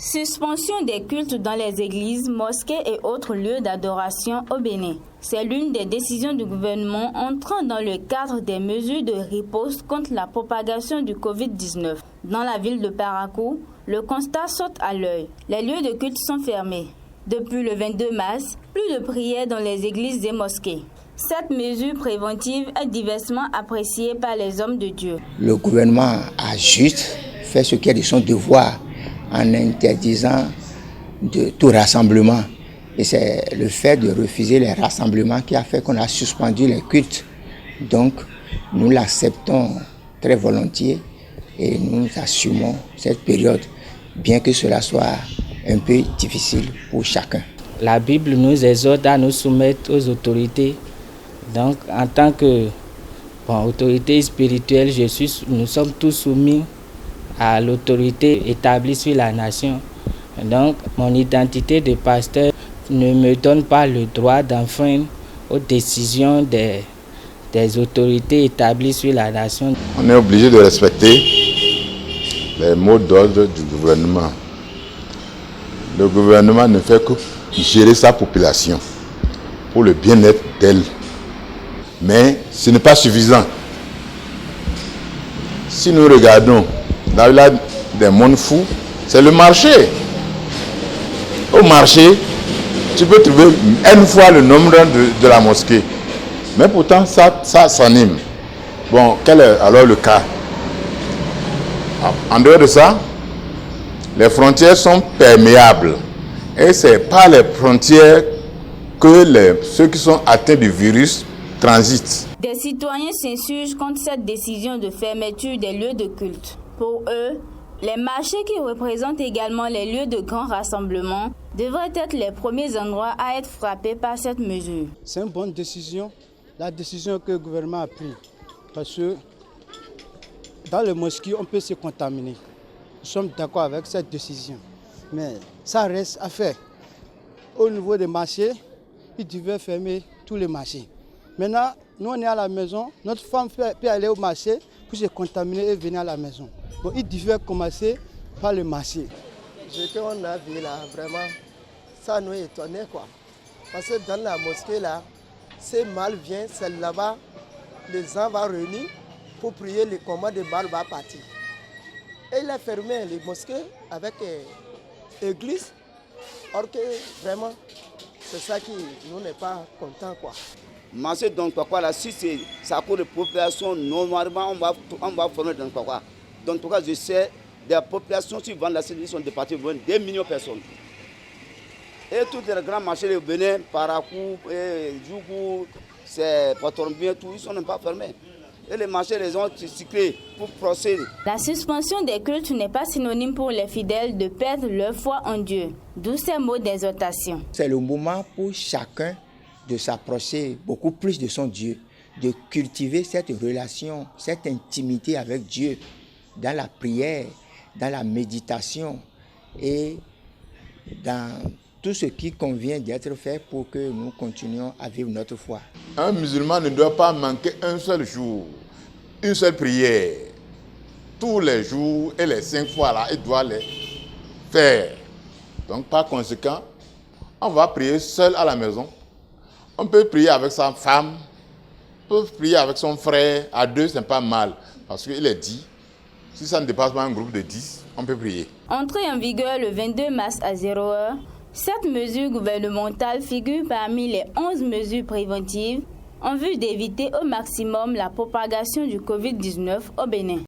Suspension des cultes dans les églises, mosquées et autres lieux d'adoration au Bénin. C'est l'une des décisions du gouvernement entrant dans le cadre des mesures de riposte contre la propagation du Covid-19. Dans la ville de Parakou, le constat saute à l'œil. Les lieux de culte sont fermés. Depuis le 22 mars, plus de prières dans les églises et mosquées. Cette mesure préventive est diversement appréciée par les hommes de Dieu. Le gouvernement a juste fait ce qui est de son devoir en interdisant de tout rassemblement. Et c'est le fait de refuser les rassemblements qui a fait qu'on a suspendu les cultes. Donc, nous l'acceptons très volontiers et nous assumons cette période, bien que cela soit un peu difficile pour chacun. La Bible nous exhorte à nous soumettre aux autorités. Donc, en tant que autorité spirituelle, nous sommes tous soumis à l'autorité établie sur la nation. Donc, mon identité de pasteur ne me donne pas le droit d'enfreindre aux décisions des autorités établies sur la nation. On est obligé de respecter les mots d'ordre du gouvernement. Le gouvernement ne fait que gérer sa population pour le bien-être d'elle. Mais ce n'est pas suffisant. Si nous regardons dans la des mondes fous, c'est le marché. Au marché, tu peux trouver une fois le nombre de la mosquée. Mais pourtant, ça s'anime. Bon, quel est alors le cas? En dehors de ça, les frontières sont perméables. Et ce n'est pas les frontières que ceux qui sont atteints du virus transitent. Des citoyens s'insurgent contre cette décision de fermeture des lieux de culte. Pour eux, les marchés qui représentent également les lieux de grands rassemblements devraient être les premiers endroits à être frappés par cette mesure. C'est une bonne décision, la décision que le gouvernement a prise. Parce que dans les mosquées, on peut se contaminer. Nous sommes d'accord avec cette décision. Mais ça reste à faire. Au niveau des marchés, ils devaient fermer tous les marchés. Maintenant, nous on est à la maison, notre femme peut aller au marché pour se contaminer et venir à la maison. Donc ils devaient commencer par le marché. Ce qu'on a vu là, vraiment, ça nous étonnait quoi. Parce que dans la mosquée là, c'est mal vient, c'est là-bas, les gens vont réunir pour prier, les commandes de balles vont partir. Et il a fermé les mosquées avec l'église. Or que vraiment, c'est ça qui nous n'est pas content quoi. Marché donc quoi là, si c'est ça coûte de population, normalement on va former dans quoi. Donc en tout cas, je sais des populations qui vendent la série sont départies de 2 millions de personnes. Et tous les grands marchés, le Bénin, Parakou, Djougou, c'est Potombien, tout, ils sont même pas fermés. Et les marchés les ont cyclés pour procéder. La suspension des cultes n'est pas synonyme pour les fidèles de perdre leur foi en Dieu. D'où ces mots d'exhortation. C'est le moment pour chacun de s'approcher beaucoup plus de son Dieu, de cultiver cette relation, cette intimité avec Dieu dans la prière, dans la méditation et dans tout ce qui convient d'être fait pour que nous continuions à vivre notre foi. Un musulman ne doit pas manquer un seul jour, une seule prière. Tous les jours et les 5 fois là, il doit les faire. Donc par conséquent, on va prier seul à la maison. On peut prier avec sa femme, on peut prier avec son frère, à 2 c'est pas mal, parce qu'il est dit, si ça ne dépasse pas un groupe de 10, on peut prier. Entrée en vigueur le 22 mars à 0h, cette mesure gouvernementale figure parmi les 11 mesures préventives en vue d'éviter au maximum la propagation du Covid-19 au Bénin.